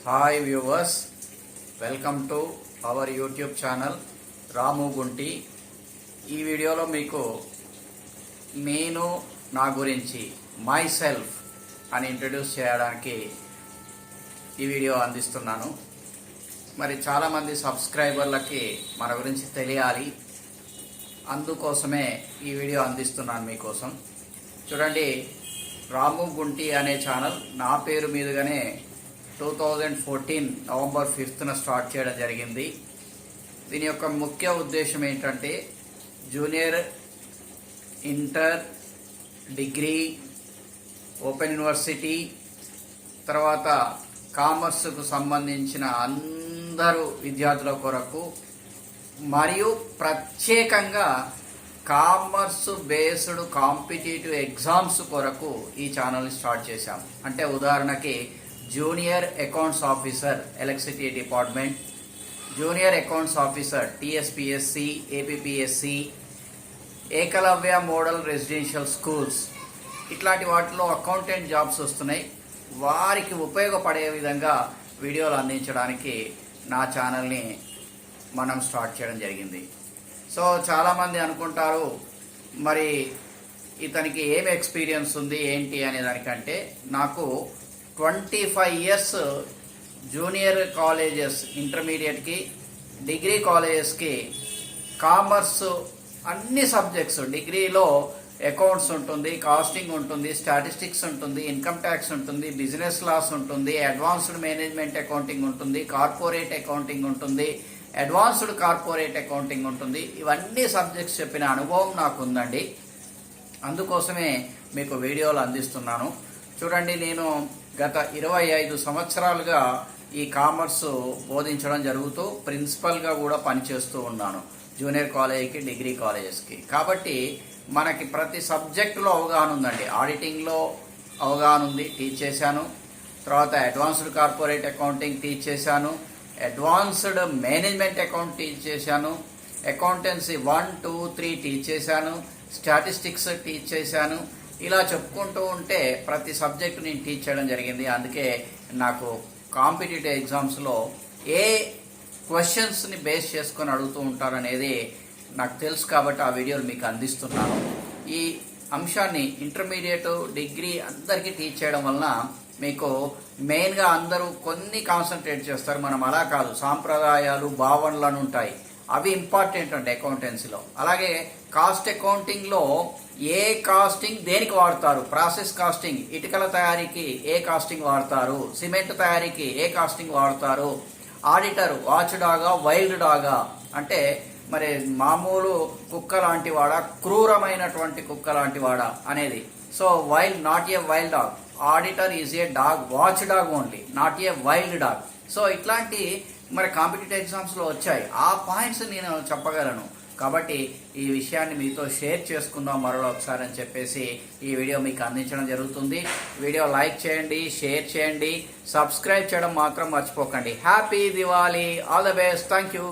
Hi viewers, welcome to our YouTube channel Ramu Gunti. ఈ వీడియోలో మీకు నేను నా గురించి మై సెల్ఫ్ అని ఇంట్రడ్యూస్ చేయడానికి ఈ వీడియో అందిస్తున్నాను. మరి చాలామంది సబ్స్క్రైబర్లకి మన గురించి తెలియాలి, అందుకోసమే ఈ వీడియో అందిస్తున్నాను మీకోసం. చూడండి, రాము గుంటి అనే ఛానల్ నా పేరు మీదుగానే 2014 నవంబర్ 5న స్టార్ట్ చేయడం జరిగింది. దీని యొక్క ముఖ్య ఉద్దేశం ఏంటంటే junior, inter, degree, open university, తర్వాత కామర్స్కు సంబంధించిన అందరూ విద్యార్థుల కొరకు మరియు ప్రత్యేకంగా కామర్స్ బేస్డ్ కాంపిటేటివ్ ఎగ్జామ్స్ కొరకు ఈ ఛానల్ని స్టార్ట్ చేశాం. అంటే ఉదాహరణకి junior accounts officer electricity department, junior accounts officer TSPSC, APPSC, Eklavya model residential schools, ఇట్లాంటి వాటిలో అకౌంటెంట్ జాబ్స్ వస్తున్నాయి. వారికి ఉపయోగపడే విధంగా వీడియోలు అందించడానికి నా ఛానల్ని మనం స్టార్ట్ చేయడం జరిగింది. సో చాలామంది అనుకుంటారు, మరి ఇతనికి ఏం ఎక్స్పీరియన్స్ ఉంది ఏంటి అనే దానికంటే, నాకు 25 ఇయర్స్ జూనియర్ కాలేజెస్, ఇంటర్మీడియట్కి, డిగ్రీ కాలేజెస్కి కామర్స్ అన్ని సబ్జెక్ట్స్, డిగ్రీలో అకౌంట్స్ ఉంటుంది, కాస్టింగ్ ఉంటుంది, స్టాటిస్టిక్స్ ఉంటుంది, ఇన్కమ్ ట్యాక్స్ ఉంటుంది, బిజినెస్ లాస్ ఉంటుంది, అడ్వాన్స్డ్ మేనేజ్మెంట్ అకౌంటింగ్ ఉంటుంది, కార్పొరేట్ అకౌంటింగ్ ఉంటుంది, అడ్వాన్స్డ్ కార్పొరేట్ అకౌంటింగ్ ఉంటుంది. ఇవన్నీ సబ్జెక్ట్స్ చెప్పిన అనుభవం నాకు ఉందండి. అందుకోసమే మీకు వీడియోలు అందిస్తున్నాను. చూడండి, నేను గత 25 సంవత్సరాలుగా ఈ కామర్స్ బోధించడం జరుగుతూ ప్రిన్సిపల్గా కూడా పనిచేస్తూ ఉన్నాను జూనియర్ కాలేజీకి, డిగ్రీ కాలేజెస్కి. కాబట్టి మనకి ప్రతి సబ్జెక్టులో అవగాహన ఉందండి. ఆడిటింగ్లో అవగాహన ఉంది, టీచ్ చేశాను. తర్వాత అడ్వాన్స్డ్ కార్పొరేట్ అకౌంటింగ్ టీచ్ చేశాను, అడ్వాన్స్డ్ మేనేజ్మెంట్ అకౌంట్ టీచ్ చేశాను, అకౌంటెన్సీ 1, 2, 3 టీచ్ చేశాను, స్టాటిస్టిక్స్ టీచ్ చేశాను. ఇలా చెప్పుకుంటూ ఉంటే ప్రతి సబ్జెక్టు నేను టీచ్ చేయడం జరిగింది. అందుకే నాకు కాంపిటేటివ్ ఎగ్జామ్స్లో ఏ క్వశ్చన్స్ని బేస్ చేసుకొని అడుగుతూ ఉంటారనేది నాకు తెలుసు. కాబట్టి ఆ వీడియోలు మీకు అందిస్తున్నాను. ఈ అంశాన్ని ఇంటర్మీడియట్, డిగ్రీ అందరికీ టీచ్ చేయడం వలన మీకు మెయిన్గా అందరూ కొన్ని కాన్సన్ట్రేట్ చేస్తారు. మనం అలా కాదు, సాంప్రదాయాలు, భావనలు అని ఉంటాయి, అవి ఇంపార్టెంట్ అండి అకౌంటెన్సీలో. అలాగే కాస్ట్ అకౌంటింగ్లో ఏ కాస్టింగ్ దేనికి వాడతారు, ప్రాసెస్ కాస్టింగ్, ఇటుకల తయారీకి ఏ కాస్టింగ్ వాడతారు, సిమెంట్ తయారీకి ఏ కాస్టింగ్ వాడతారు, auditor watch Daga, wild Daga, అంటే మరి మామూలు కుక్క లాంటి వాడా, క్రూరమైనటువంటి కుక్క లాంటి వాడా అనేది. So wild, not a wild dog, auditor is a dog, watch dog only, not a wild dog. So ఇట్లాంటి మరి కాంపిటేటివ్ ఎగ్జామ్స్లో వచ్చాయి. ఆ పాయింట్స్ నేను చెప్పగలను. కాబట్టి ఈ విషయాన్ని మీతో షేర్ చేసుకుందాం మరో ఒకసారి అని చెప్పేసి ఈ వీడియో మీకు అందించడం జరుగుతుంది. వీడియో లైక్ చేయండి, షేర్ చేయండి, సబ్స్క్రైబ్ చేయడం మాత్రం మర్చిపోకండి. Happy Diwali, all the best, thank you.